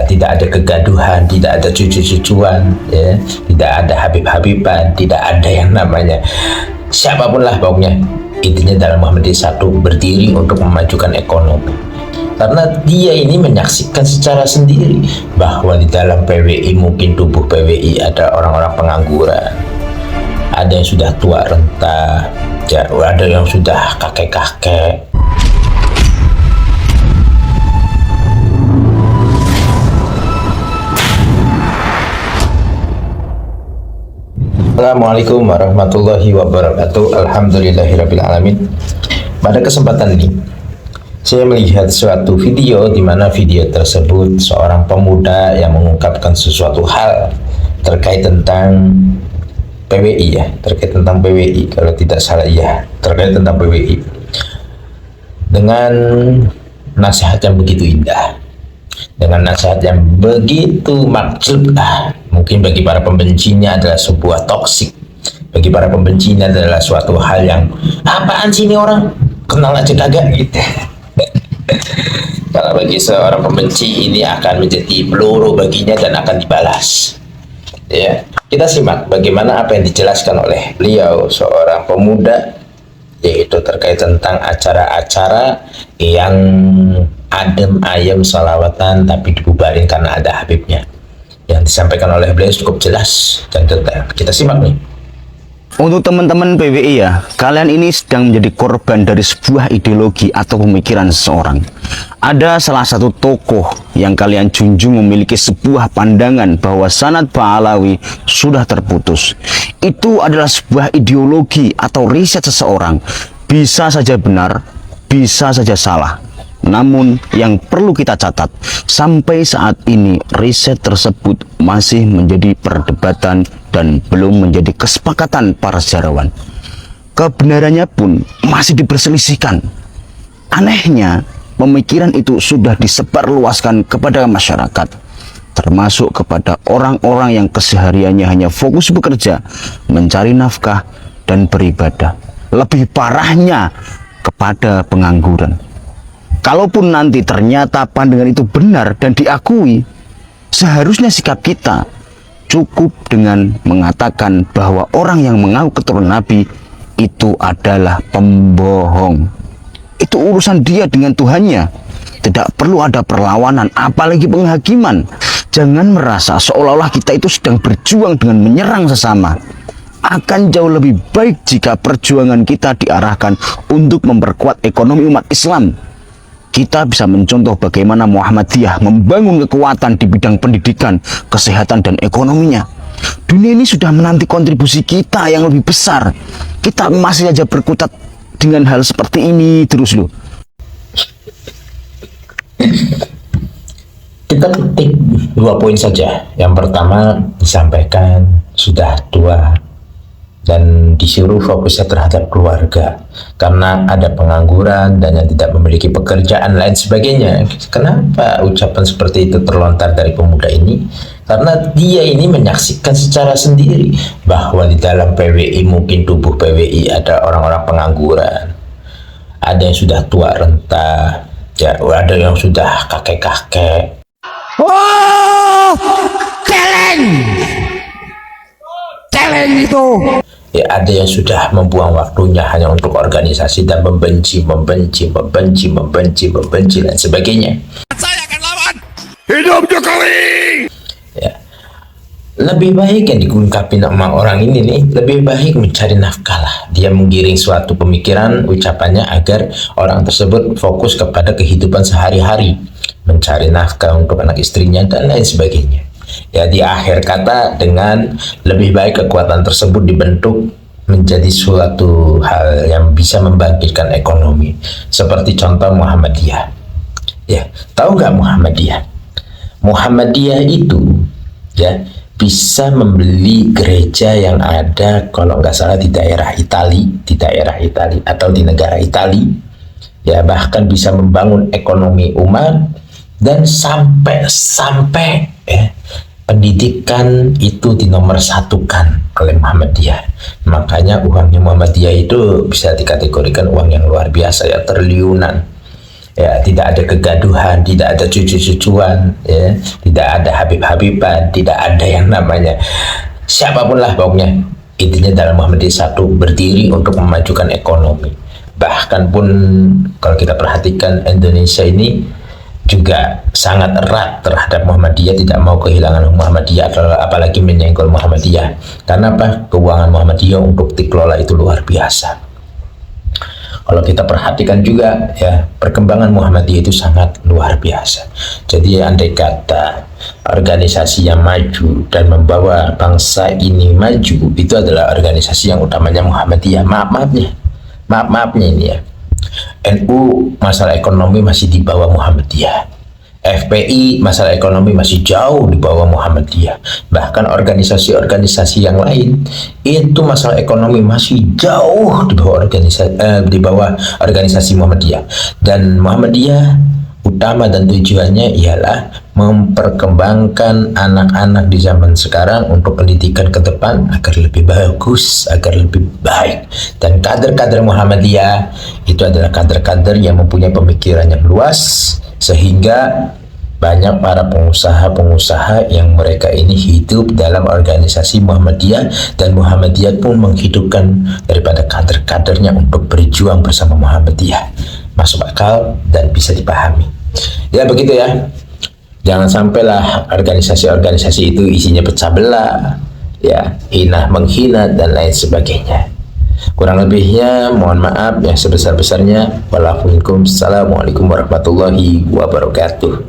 tidak ada kegaduhan, tidak ada cucu-cucuan, ya, tidak ada habib-habiban, tidak ada yang namanya siapapun lah pokoknya. Intinya dalam Muhammadiyah satu, berdiri untuk memajukan ekonomi. Karena dia ini menyaksikan secara sendiri bahwa di dalam PWI, mungkin tubuh PWI ada orang-orang pengangguran, ada yang sudah tua renta, ya, ada yang sudah kakek-kakek. Assalamualaikum warahmatullahi wabarakatuh. Alhamdulillahirrabbilalamin. Pada kesempatan ini saya melihat suatu video di mana video tersebut seorang pemuda yang mengungkapkan sesuatu hal terkait tentang PWI, ya, terkait tentang PWI, kalau tidak salah, ya, terkait tentang PWI, dengan nasihat yang begitu indah, dengan nasihat yang begitu maksud, mungkin bagi para pembencinya adalah sebuah toksik, bagi para pembencinya adalah suatu hal yang apaan sih ini orang, kenal aja kagak gitu. Kalau bagi seorang pembenci ini akan menjadi peluru baginya dan akan dibalas. Ya, kita simak bagaimana apa yang dijelaskan oleh beliau, seorang pemuda, yaitu terkait tentang acara-acara yang adem ayem salawatan tapi dibubarin karena ada habibnya. Yang disampaikan oleh beliau cukup jelas dan detail. Kita simak nih. Untuk teman-teman PWI ya, kalian ini sedang menjadi korban dari sebuah ideologi atau pemikiran seseorang. Ada salah satu tokoh yang kalian junjung memiliki sebuah pandangan bahwa sanad Ba'alawi sudah terputus. Itu adalah sebuah ideologi atau riset seseorang. Bisa saja benar, bisa saja salah. Namun yang perlu kita catat, sampai saat ini riset tersebut masih menjadi perdebatan dan belum menjadi kesepakatan para sejarawan. Kebenarannya pun masih diperselisihkan. Anehnya, pemikiran itu sudah disebarluaskan kepada masyarakat, termasuk kepada orang-orang yang kesehariannya hanya fokus bekerja, mencari nafkah, dan beribadah. Lebih parahnya, kepada pengangguran. Kalaupun nanti ternyata pandangan itu benar dan diakui, seharusnya sikap kita cukup dengan mengatakan bahwa orang yang mengaku keturunan Nabi itu adalah pembohong. Itu urusan dia dengan Tuhannya. Tidak perlu ada perlawanan, apalagi penghakiman. Jangan merasa seolah-olah kita itu sedang berjuang dengan menyerang sesama. Akan jauh lebih baik jika perjuangan kita diarahkan untuk memperkuat ekonomi umat Islam. Kita bisa mencontoh bagaimana Muhammadiyah membangun kekuatan di bidang pendidikan, kesehatan, dan ekonominya. Dunia ini sudah menanti kontribusi kita yang lebih besar. Kita masih saja berkutat dengan hal seperti ini terus loh. Kita petik 2 poin saja. Yang pertama disampaikan sudah tua dan disuruh fokusnya terhadap keluarga karena ada pengangguran dan yang tidak memiliki pekerjaan lain sebagainya. Kenapa ucapan seperti itu terlontar dari pemuda ini? Karena dia ini menyaksikan secara sendiri bahwa di dalam PWI, mungkin tubuh PWI, ada orang-orang pengangguran, ada yang sudah tua renta, ya, ada yang sudah kakek-kakek. Oh, celeng itu. Ya, ada yang sudah membuang waktunya hanya untuk organisasi dan membenci dan sebagainya. Saya akan lawan. Hidup Jokowi. Ya, lebih baik yang diungkapin sama orang ini nih, lebih baik mencari nafkah lah. Dia menggiring suatu pemikiran ucapannya agar orang tersebut fokus kepada kehidupan sehari-hari, mencari nafkah untuk anak istrinya dan lain sebagainya. Ya, di akhir kata dengan lebih baik kekuatan tersebut dibentuk menjadi suatu hal yang bisa membangkitkan ekonomi, seperti contoh Muhammadiyah. Ya, tahu nggak Muhammadiyah? Muhammadiyah itu, ya, bisa membeli gereja yang ada kalau nggak salah di daerah Itali, atau di negara Itali. Ya, bahkan bisa membangun ekonomi umat dan sampai ya, pendidikan itu dinomorsatukan oleh Muhammadiyah. Makanya uangnya Muhammadiyah itu bisa dikategorikan uang yang luar biasa, ya, triliunan. ya, tidak ada kegaduhan, tidak ada cucu-cucuan, ya, tidak ada habib-habiban, tidak ada yang namanya siapapun lah pokoknya. Intinya dalam Muhammadiyah satu, berdiri untuk memajukan ekonomi. Bahkan pun kalau kita perhatikan Indonesia ini juga sangat erat terhadap Muhammadiyah, tidak mau kehilangan Muhammadiyah, apalagi menyenggol Muhammadiyah. Karena apa? Keuangan Muhammadiyah untuk dikelola itu luar biasa. Kalau kita perhatikan juga ya, perkembangan Muhammadiyah itu sangat luar biasa. Jadi andai kata organisasi yang maju dan membawa bangsa ini maju itu adalah organisasi yang utamanya Muhammadiyah. Maaf-maafnya ini ya, NU masalah ekonomi masih di bawah Muhammadiyah, FPI masalah ekonomi masih jauh di bawah Muhammadiyah. Bahkan organisasi-organisasi yang lain itu masalah ekonomi masih jauh di bawah organisasi Muhammadiyah. Dan Muhammadiyah utama dan tujuannya ialah memperkembangkan anak-anak di zaman sekarang untuk pendidikan ke depan agar lebih bagus, agar lebih baik. Dan kader-kader Muhammadiyah itu adalah kader-kader yang mempunyai pemikiran yang luas, sehingga banyak para pengusaha-pengusaha yang mereka ini hidup dalam organisasi Muhammadiyah, dan Muhammadiyah pun menghidupkan daripada kader-kadernya untuk berjuang bersama Muhammadiyah. Masuk akal dan bisa dipahami. Ya begitu ya. Jangan sampailah organisasi-organisasi itu isinya pecah belah, ya, hina menghina dan lain sebagainya. Kurang lebihnya mohon maaf yang sebesar-besarnya. Wassalamualaikum warahmatullahi wabarakatuh.